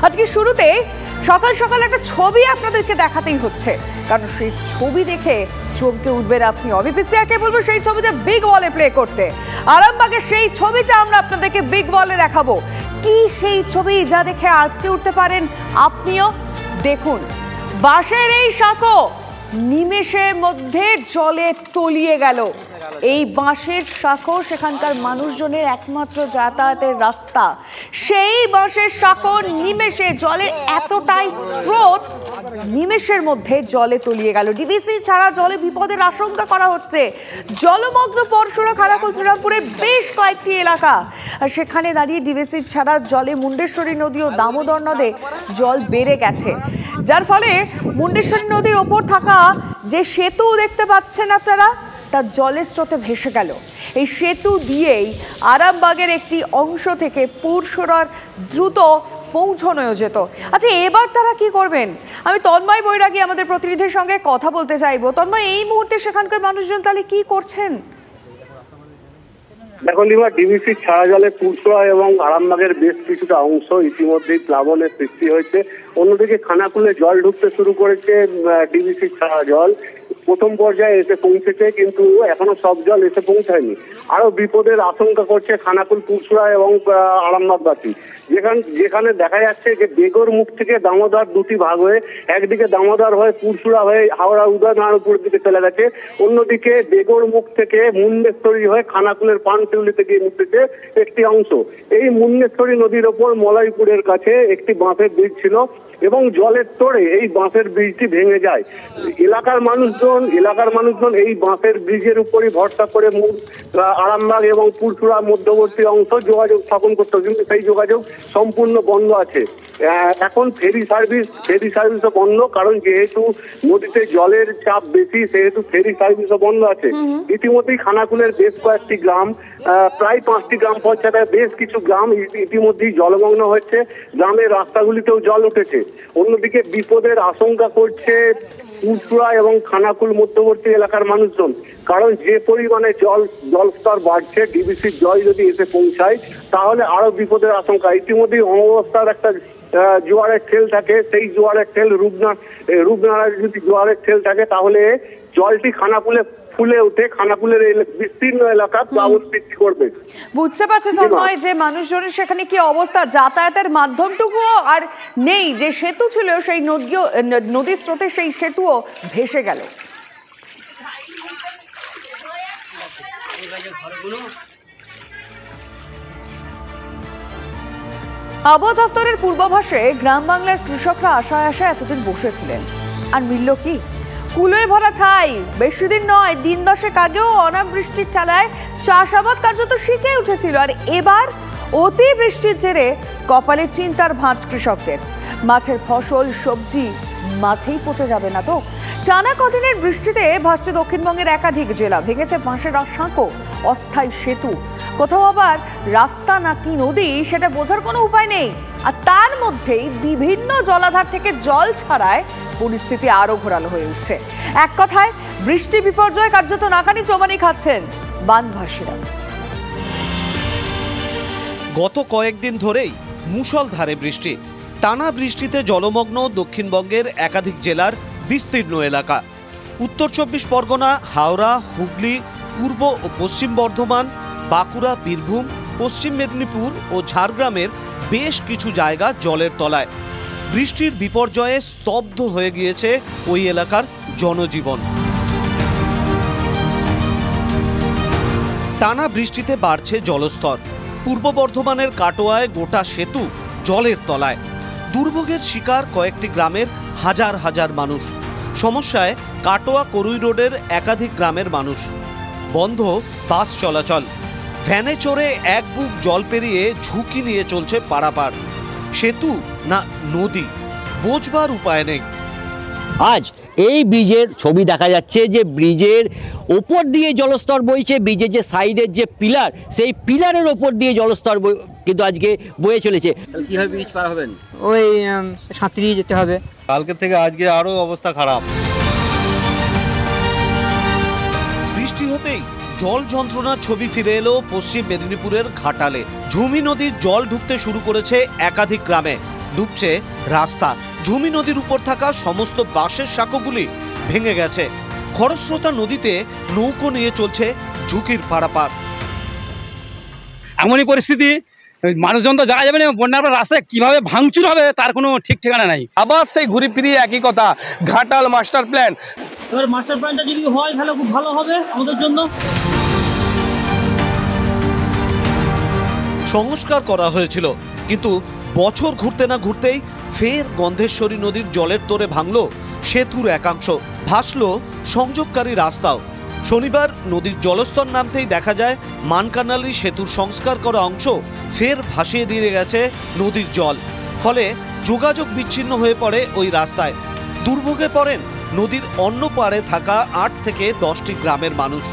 আজকে শুরুতে সকাল সকাল একটা ছবি আপনাদেরকে দেখাতেই হচ্ছে, কারণ সেই ছবি দেখে চমকে উঠবেন আপনি। অবিপিসিআরকে বলবো সেই ছবিটা বিগ ওয়ালে প্লে করতে। আরামবাগের সেই ছবিটা আমরা আপনাদেরকে বিগ ওয়ালে দেখাবো। কি সেই ছবি যা দেখে আটকে উঠতে পারেন আপনিও? দেখুন, বাঁশের এই সাঁকো নিমেষের মধ্যে জলে তলিয়ে গেল। এই বাঁশের সাঁকো সেখানকার মানুষজনের একমাত্র যাতায়াতের রাস্তা। সেই বাঁশের সাঁকো নিমেষে জলের এতটাই স্রোত, নিমেষের মধ্যে জলে তলিয়ে গেল। ডিভিসি ছাড়া জলে বিপদের আশঙ্কা করা হচ্ছে। জলমগ্ন পরশুরা, খানাকুল, শ্রীরামপুরের বেশ কয়েকটি এলাকা, আর সেখানে দাঁড়িয়ে ডিভিসি ছাড়া জলে মুন্ডেশ্বরী নদী ও দামোদর নদে জল বেড়ে গেছে, যার ফলে মুন্ডেশ্বরী নদীর ওপর থাকা যে সেতু দেখতে পাচ্ছেন আপনারা, তার জলের স্রোতে ভেসে গেল। এই সেতু দিয়েই আরামবাগের একটি অংশ থেকে পুরসুরার দ্রুত পৌঁছানো যেত। আচ্ছা, এবার তারা কি করবেন? আমি তন্ময় বৈরাগী আমাদের প্রতিনিধির সঙ্গে কথা বলতে চাইবো। তন্ময়, এই মুহূর্তে সেখানকার মানুষজন তাহলে কি করছেন? দেখো লিমা, ডিভিসি ছাড়া জলে পুরসুরা এবং আরামবাগের বেশ কিছুটা অংশ ইতিমধ্যেই প্লাবনের সৃষ্টি হয়েছে। অন্যদিকে খানাকুলে জল ঢুকতে শুরু করেছে। ডিভিসি ছাড়া জল প্রথম পর্যায়ে এসে পৌঁছেছে, কিন্তু এখনো সব জল এসে পৌঁছায়নি। আরো বিপদের আশঙ্কা করছে খানাকুল, পুরসুরা এবং আরামবাগবাসী, যেখানে দেখা যাচ্ছে যে বেগর মুখ থেকে দামোদর দুটি ভাগ হয়ে, একদিকে দামোদর হয়ে পুরসুরা হয়ে হাওড়া উদয়নারায়ণপুরের দিকে চলে গেছে, অন্যদিকে বেগর মুখ থেকে মুন্ডেশ্বরী হয়ে খানাকুলের পানশিউলিতে গিয়ে মিশেছে একটি অংশ। এই মুন্ডেশ্বরী নদীর ওপর মলয়পুরের কাছে একটি বাঁশের ব্রিজ ছিল এবং জলের তোড়ে এই বাঁশের ব্রিজটি ভেঙে যায়। এলাকার মানুষজন এই বাঁশের ব্রিজের উপরই ভরসা করে আরামবাগ এবং পুরসুরা মধ্যবর্তী অংশ যোগাযোগ স্থাপন করতে, কিন্তু সেই যোগাযোগ সম্পূর্ণ বন্ধ আছে। এখন ফেরি সার্ভিসও বন্ধ, কারণ যেহেতু নদীতে জলের চাপ বেশি, সেহেতু ফেরি সার্ভিসও বন্ধ আছে। ইতিমধ্যেই খানাকুলের বেশ কয়েকটি গ্রাম, প্রায় 5টি গ্রাম পঞ্চায়েতের বেশ কিছু গ্রাম ইতিমধ্যেই জলমগ্ন হচ্ছে। গ্রামের রাস্তাগুলিতেও জল উঠেছে। অন্যদিকে বিপদের আশঙ্কা করছে পুরসুরা এবং খানাকুল মধ্যবর্তী এলাকার মানুষজন, কারণ যে পরিমাণে জলস্তর বাড়ছে, ডিভিসির জল যদি এসে পৌঁছায় তাহলে আরো বিপদের আশঙ্কা। ইতিমধ্যেই অমাবস্যার একটা জোয়ারের ঠেল থাকে, সেই জোয়ারের ঠেল রূপনারায় যদি জোয়ারের ঠেল থাকে তাহলে জলটি খানাকুলে ফুলে উঠে খানাকুলের বিস্তীর্ণ এলাকা প্লাবন সৃষ্টি করবে। বুঝতে পারছেন তন্ময় যে মানুষজনের সেখানে কি অবস্থা? যাতায়াতের মাধ্যমটুকুও আর নেই। যে সেতু ছিল সেই নদীর স্রোতে সেই সেতুও ভেসে গেল। আবহাওয়া দফতরের পূর্বাভাসে গ্রাম বাংলার কৃষকরা আশায় এতদিন বসেছিলেন, আর মিলল কি? কুলোয় ভরা ছাই। বেশি দিন নয়, দিন 10 আগেও অনাবৃষ্টির ঠেলায় চাষাবাদ কার্যত শিখে উঠেছিল, আর এবার অতি বৃষ্টির জেরে কপালে চিন্তার ভাঁজ কৃষকদের। মাঠের ফসল, সবজি মাঠেই পচে যাবে না তো? টানা কদিনের বৃষ্টিতে ভাসছে দক্ষিণবঙ্গের একাধিক জেলা। ভেঙেছে বাঁশের সাঁকো, অস্থায়ী সেতু, কোথাও আবার রাস্তা নাকি নদী সেটা বোঝার কোনো উপায় নেই। আর তার মধ্যেই বিভিন্ন জলাধার থেকে জল ছাড়ায় পরিস্থিতি আরো ঘোরালো হয়ে উঠছে। এক কথায় বৃষ্টি বিপর্যয় কার্যত নাকানি চোবানি খাচ্ছেন বানভাসীরা। গত কয়েকদিন ধরেই মুষলধারে বৃষ্টি। টানা বৃষ্টিতে জলমগ্ন দক্ষিণবঙ্গের একাধিক জেলার বিস্তীর্ণ এলাকা। উত্তর 24 পরগনা, হাওড়া, হুগলি, পূর্ব ও পশ্চিম বর্ধমান, বাঁকুড়া, বীরভূম, পশ্চিম মেদিনীপুর ও ঝাড়গ্রামের বেশ কিছু জায়গা জলের তলায়। বৃষ্টির বিপর্যয়ে স্তব্ধ হয়ে গিয়েছে ওই এলাকার জনজীবন। টানা বৃষ্টিতে বাড়ছে জলস্তর। পূর্ব বর্ধমানের কাটোয়ায় গোটা সেতু জলের তলায়। দুর্ভোগের শিকার কয়েকটি গ্রামের হাজার হাজার মানুষ। সমস্যায় কাটোয়া করুই রোডের একাধিক গ্রামের মানুষ। বন্ধ বাস চলাচল। ভ্যানে চড়ে এক বুক জল পেরিয়ে ঝুঁকি নিয়ে চলছে পারাপার। সেতু না নদী, বোঝবার উপায় নেই। আজ এই ব্রিজের ছবি দেখা যাচ্ছে, যে ব্রিজের ওপর দিয়ে জলস্তর বইছে। ব্রিজের যে সাইডের যে পিলার, সেই পিলারের ওপর দিয়ে জলস্তর কিন্তু আজকে বয়ে চলেছে। কিভাবে ব্রিজ পার হবেন? ওই সাঁতরিয়ে যেতে হবে। কালকে থেকে আজকে আরো অবস্থা খারাপ। বৃষ্টি হতেই জল যন্ত্রণার ছবি ফিরে এলো পশ্চিম মেদিনীপুরের ঘাটালে। ঝুমি নদীর জল ঢুকতে শুরু করেছে একাধিক গ্রামে। ডুবছে রাস্তা। ঝুমি নদীর উপর থাকা সমস্ত বাঁশের সাঁকোগুলি ভেঙে গেছে। খরস্রোতা নদীতে নৌকো নিয়ে চলছে ঝুঁকির পারাপার। এমনই পরিস্থিতি, মানুষজন তো জায়গা যাবে না, বন্যার পর রাস্তায় কিভাবে ভাঙচুর হবে তার কোনো ঠিক ঠিকানা নাই। আবার সেই ঘুরে ফিরিয়ে একই কথা, ঘাটাল মাস্টার প্ল্যান। এবার মাস্টার প্ল্যানটা যদি হয় তাহলে খুব ভালো হবে আমাদের জন্য। সংস্কার করা হয়েছিল, কিন্তু বছর ঘুরতে না ঘুরতেই ফের গন্ধেশ্বরী নদীর জলের তোরে ভাঙল সেতুর একাংশ, ভাসল সংযোগকারী রাস্তাও। শনিবার নদীর জলস্তর নামতেই দেখা যায় মানকানালি সেতুর সংস্কার করা অংশ ফের ভাসিয়ে দিয়ে গেছে নদীর জল। ফলে যোগাযোগ বিচ্ছিন্ন হয়ে পড়ে ওই রাস্তায়। দুর্ভোগে পড়েন নদীর অন্য পাড়ে থাকা 8 থেকে 10টি গ্রামের মানুষ।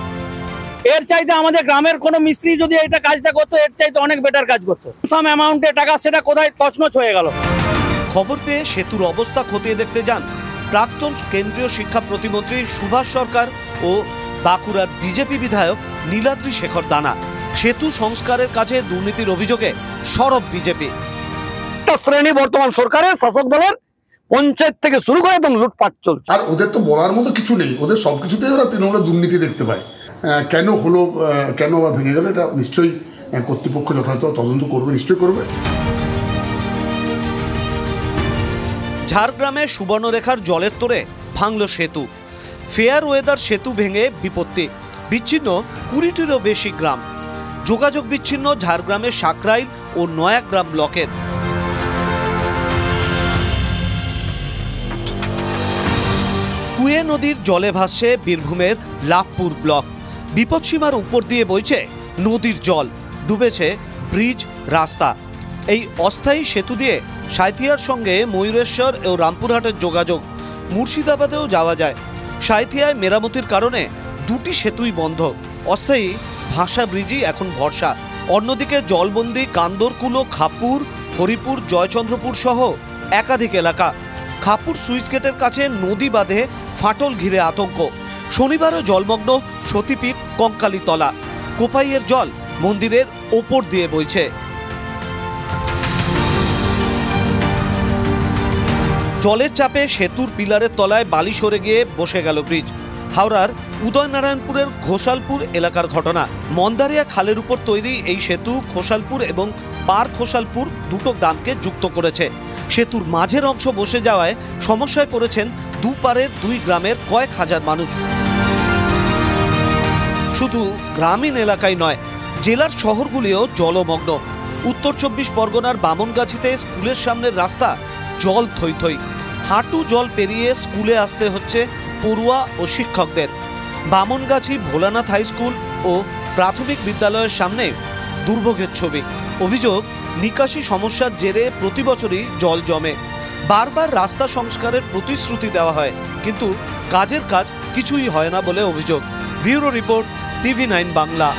এর চাইতে আমাদের গ্রামের কোনো মিস্ত্রি যদি এটা কাজটা করতো, এর চাইতে অনেক বেটার কাজ করতো। সাম অ্যামাউন্টের টাকা সেটা কোথায় তছনছ হয়ে গেল। খবর পেয়ে সেতুর অবস্থা খতিয়ে দেখতে যান প্রাক্তন কেন্দ্রীয় শিক্ষা প্রতিমন্ত্রী সুভাষ সরকার ও বাঁকুড়ার বিজেপি বিধায়ক নীলাদ্রি শেখর দানা। সেতু সংস্কারের কাছে দুর্নীতির অভিযোগে সরব বিজেপি। শ্রেণী বর্তমান সরকারের শাসক দলের পঞ্চায়েত থেকে শুরু করে এবং লুটপাট চলছে। আর ওদের তো বলার মতো কিছু নেই, ওদের সবকিছুতেই ওরা তৃণমূলের দুর্নীতি দেখতে পায়। কেন হলো, কেন বা ভেঙে গেল, এটা নিশ্চয়ই কর্তৃপক্ষ যথাযথ তদন্ত করবে, নিশ্চয়ই করবে। ঝাড়গ্রামে সুবর্ণরেখার জলের তোরে ভাঙল সেতু। ফেয়ার ওয়েদার সেতু ভেঙে বিপত্তি, বিচ্ছিন্ন 20টিরও বেশি গ্রাম। যোগাযোগ বিচ্ছিন্ন ঝাড়গ্রামের সাকরাইল ও নয়াগ্রাম ব্লকের। কুয়ে নদীর জলে ভাসছে বীরভূমের লাভপুর ব্লক। বিপদসীমার উপর দিয়ে বইছে নদীর জল, ডুবেছে ব্রিজ, রাস্তা। এই অস্থায়ী সেতু দিয়ে সাঁইথিয়ার সঙ্গে ময়ূরেশ্বর ও রামপুরহাটের যোগাযোগ। মুর্শিদাবাদেও যাওয়া যায়। সাঁইথিয়ায় মেরামতির কারণে 2টি সেতুই বন্ধ। অস্থায়ী ভাষা ব্রিজই এখন ভরসা। অন্যদিকে জলবন্দি কান্দরকুলো, খাপুর, হরিপুর, জয়চন্দ্রপুর সহ একাধিক এলাকা। খাপুর সুইচ গেটের কাছে নদী বাঁধে ফাটল ঘিরে আতঙ্ক। শনিবারও জলমগ্ন সতীপীঠ কঙ্কালীতলা। কোপাইয়ের জল মন্দিরের ওপর দিয়ে বইছে। জলের চাপে সেতুর পিলারের তলায় বালি সরে গিয়ে বসে গেল ব্রিজ। হাওড়ার উদয়নারায়ণপুরের ঘোষালপুর এলাকার ঘটনা। মন্দারিয়া খালের উপর তৈরি এই সেতু ঘোষালপুর এবং পার ঘোষালপুর দুটো গ্রামকে যুক্ত করেছে। সেতুর মাঝের অংশ বসে যাওয়ায় সমস্যায় পড়েছেন দুপারের 2 গ্রামের কয়েক হাজার মানুষ। শুধু গ্রামীণ এলাকায় নয়, জেলার শহরগুলিও জলমগ্ন। উত্তর 24 পরগনার বামনগাছিতে স্কুলের সামনের রাস্তা জল থই থই। হাঁটু জল পেরিয়ে স্কুলে আসতে হচ্ছে পড়ুয়া ও শিক্ষকদের। বামনগাছি ভোলানাথ হাই স্কুল ও প্রাথমিক বিদ্যালয়ের সামনে দুর্ভোগের ছবি। অভিযোগ, নিকাশি সমস্যার জেরে প্রতি বছরই জল জমে। বারবার রাস্তা সংস্কারের প্রতিশ্রুতি দেওয়া হয়, কিন্তু কাজের কাজ কিছুই হয় না বলে অভিযোগ। Bureau report, TV9 Bangla.